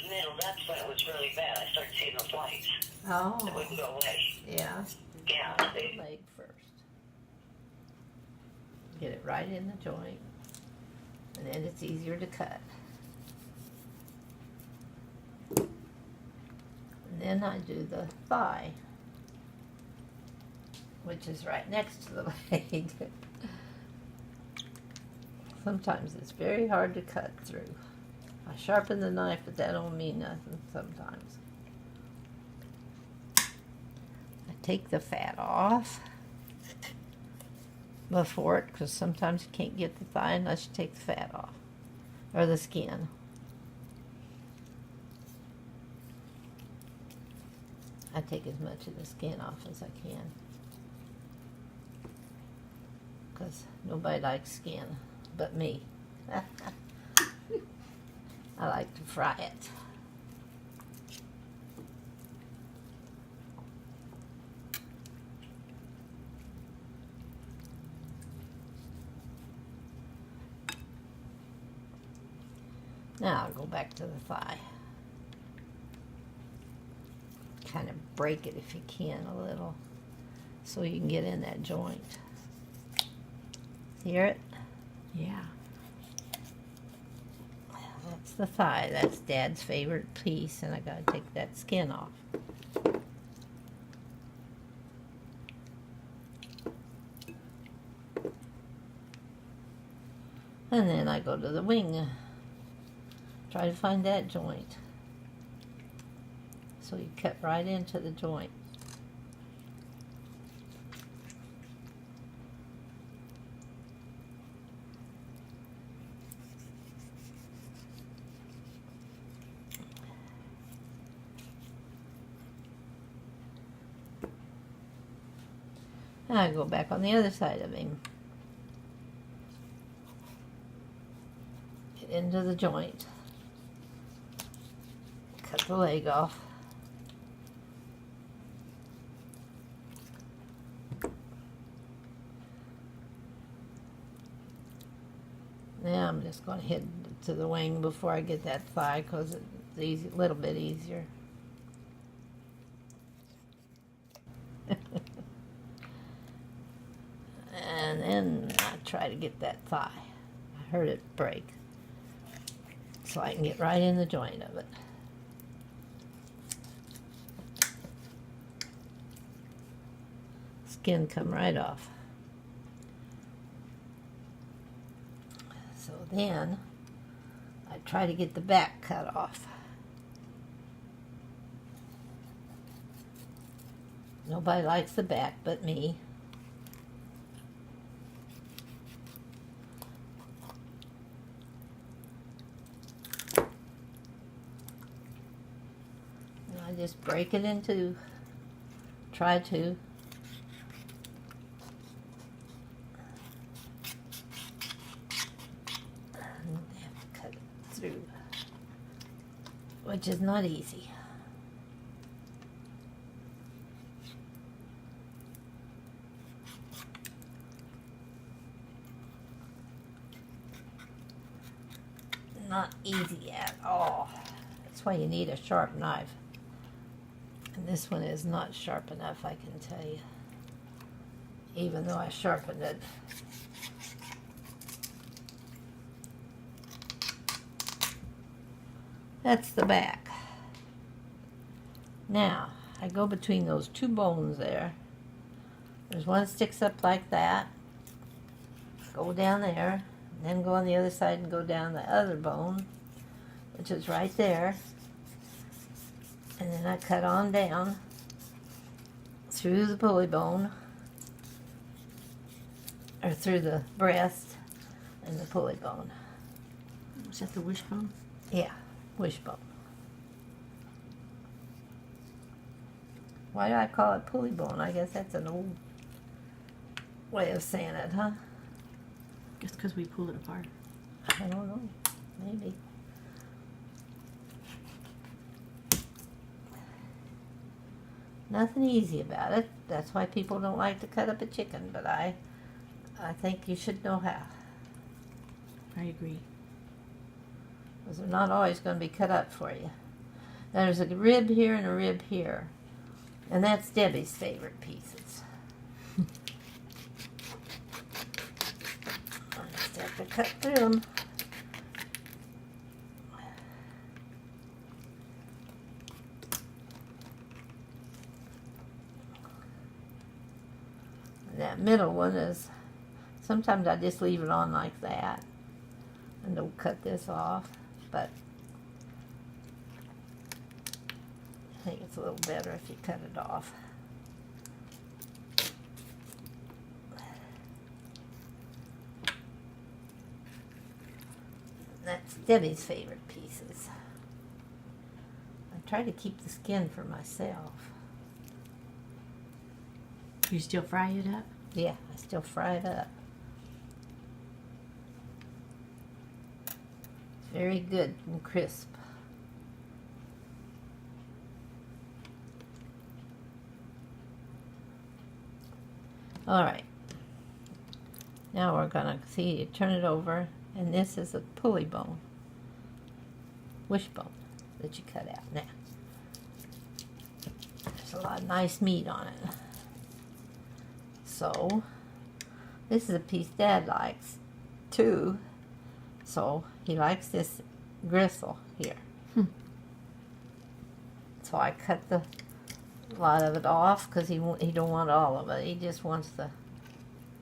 middle, that's when it was really bad. I started seeing those lights. Oh. It wouldn't go away. Yeah. Yeah. The leg first. Get it right in the joint, and then it's easier to cut. And then I do the thigh, which is right next to the leg. Sometimes it's very hard to cut through. I sharpen the knife, but that don't mean nothing sometimes. I take the fat off before it, because sometimes you can't get the thigh unless you take the fat off, or the skin. I take as much of the skin off as I can, because nobody likes skin but me. I like to fry it. Now I'll go back to the thigh. Kind of break it if you can a little, so you can get in that joint. Hear it? Yeah. That's the thigh. That's Dad's favorite piece, and I gotta take that skin off. And then I go to the wing. Try to find that joint. So you cut right into the joint. And I go back on the other side of him. Get into the joint. Cut the leg off. Now I'm just going to hit to the wing before I get that thigh, because it's easy, a little bit easier. And then I try to get that thigh. I heard it break, so I can get right in the joint of it. Skin come right off. So then I try to get the back cut off. Nobody likes the back but me. And I just break it in two. Try to. Through, which is not easy. Not easy at all. That's why you need a sharp knife. And this one is not sharp enough, I can tell you. Even though I sharpened it. That's the back. Now, I go between those two bones there. There's one that sticks up like that. Go down there. Then go on the other side and go down the other bone, which is right there. And then I cut on down through the pulley bone, or through the breast and the pulley bone. Is that the wishbone? Yeah. Wishbone. Why do I call it pulley bone? I guess that's an old way of saying it, huh? Just because we pull it apart. I don't know. Maybe. Nothing easy about it. That's why people don't like to cut up a chicken, but I think you should know how. I agree. Because they're not always going to be cut up for you. There's a rib here and a rib here. And that's Debbie's favorite pieces. I just have to cut through them. That middle one is, sometimes I just leave it on like that and don't cut this off, but I think it's a little better if you cut it off. That's Debbie's favorite pieces. I try to keep the skin for myself. You still fry it up? Yeah, I still fry it up. It's very good and crisp. All right. Now we're gonna see, you turn it over, and this is a pulley bone, wishbone that you cut out. Now, there's a lot of nice meat on it. So, this is a piece Dad likes too. So, he likes this gristle here. So I cut a lot of it off because he don't want all of it. He just wants the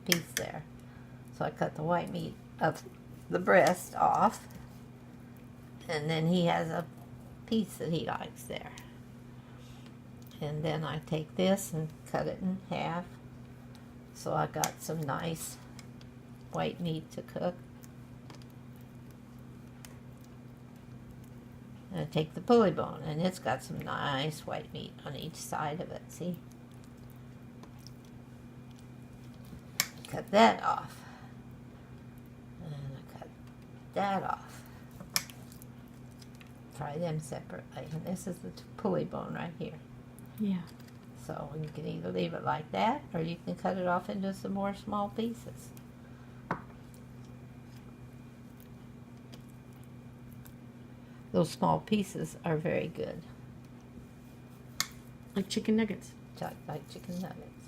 piece there. So I cut the white meat of the breast off. And then he has a piece that he likes there. And then I take this and cut it in half. So I got some nice white meat to cook. And I take the pulley bone, and it's got some nice white meat on each side of it, see? Cut that off. And I cut that off. Fry them separately. And this is the pulley bone right here. Yeah. So you can either leave it like that, or you can cut it off into some more small pieces. Those small pieces are very good, Like chicken nuggets. like chicken nuggets.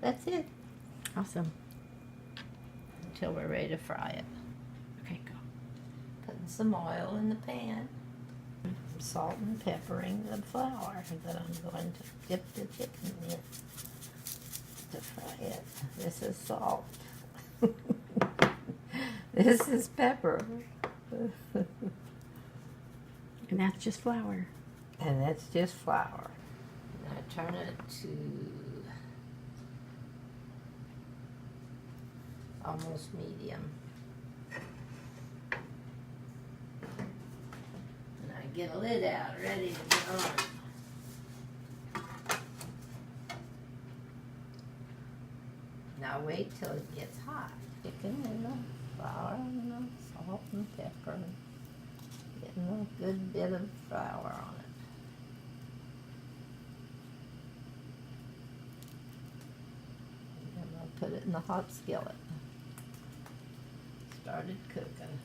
That's it, Awesome. until we're ready to fry it. Okay, go. Putting some oil in the pan. Salt and peppering the flour that I'm going to dip the chicken in to fry it. This is salt. This is pepper. And that's just flour. And that's just flour. And I turn it to almost medium. And I get a lid out, ready to get on. Now wait till it gets hot. Chicken and the flour and the salt and pepper. Getting a good bit of flour on it. And I'll put it in the hot skillet. Started cooking.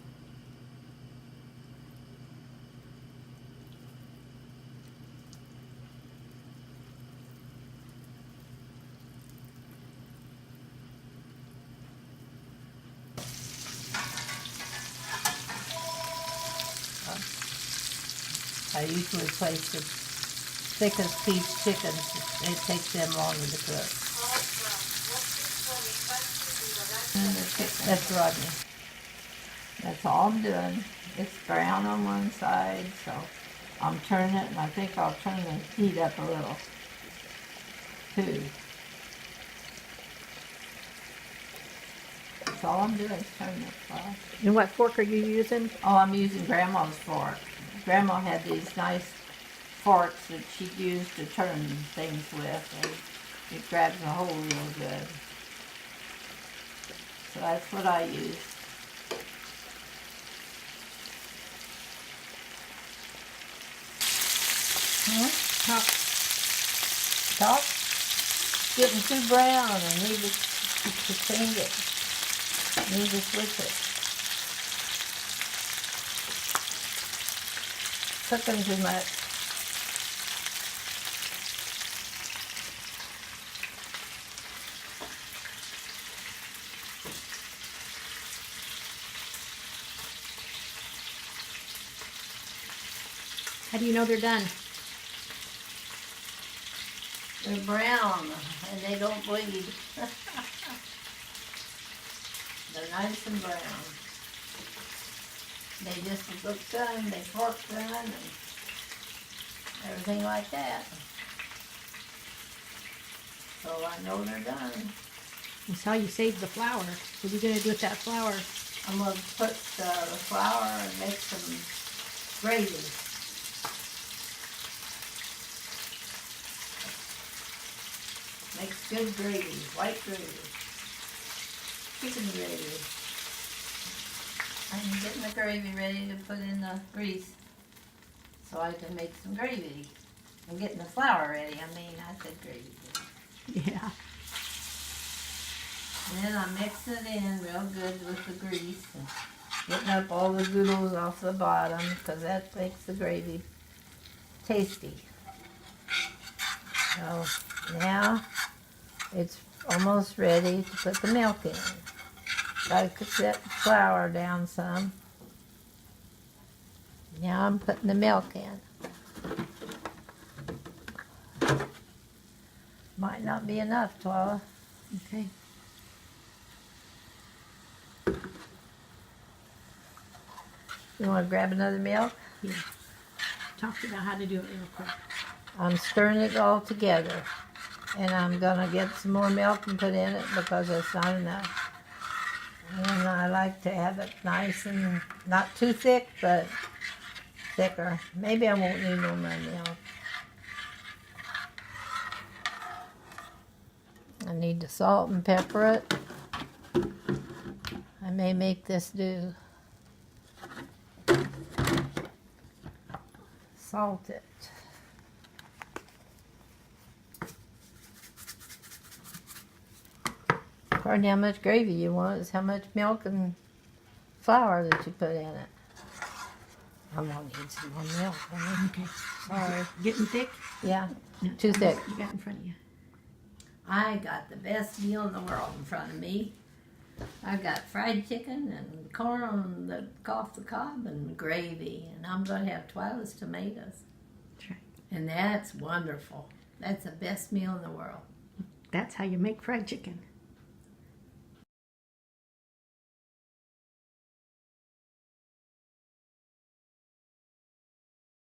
I usually place the thickest piece chickens. It takes them longer to cook. That's Rodney. That's all I'm doing. It's brown on one side, so I'm turning it, and I think I'll turn the heat up a little too. That's all I'm doing is turning it off. And what fork are you using? Oh, I'm using Grandma's fork. Grandma had these nice forks that she'd use to turn things with, and it grabs a hole real good. So that's what I use. Huh? Top? Getting too brown. I need to change it. Need to switch it. cooking too much. How do you know they're done? They're brown and they don't bleed. They're nice and brown. They just look good, they fork good, and everything like that. So I know they're done. I saw you saved the flour. What are you gonna do with that flour? I'm gonna put the flour and make some gravy. Makes good gravy, white gravy, chicken gravy. I'm getting the gravy ready to put in the grease so I can make some gravy. I'm getting the flour ready. I said gravy. Yeah. And then I'm mixing it in real good with the grease and getting up all the noodles off the bottom because that makes the gravy tasty. So now it's almost ready to put the milk in. Gotta cook that flour down some. Now I'm putting the milk in. Might not be enough, Twyla. Okay. You want to grab another milk? Yeah. Talk about how to do it real quick. I'm stirring it all together. And I'm gonna get some more milk and put in it because it's not enough. And I like to have it nice and not too thick, but thicker. Maybe I won't need no more milk. I need to salt and pepper it. I may make this do. Salt it. According to how much gravy you want is how much milk and flour that you put in it. I'm gonna need some more milk. Okay. Sorry. Getting thick? Yeah, No, too thick. You got in front of you. I got the best meal in the world in front of me. I got fried chicken and corn on off the cob and gravy, and I'm gonna have Twyla's tomatoes, That's right. and that's wonderful. That's the best meal in the world. That's how you make fried chicken.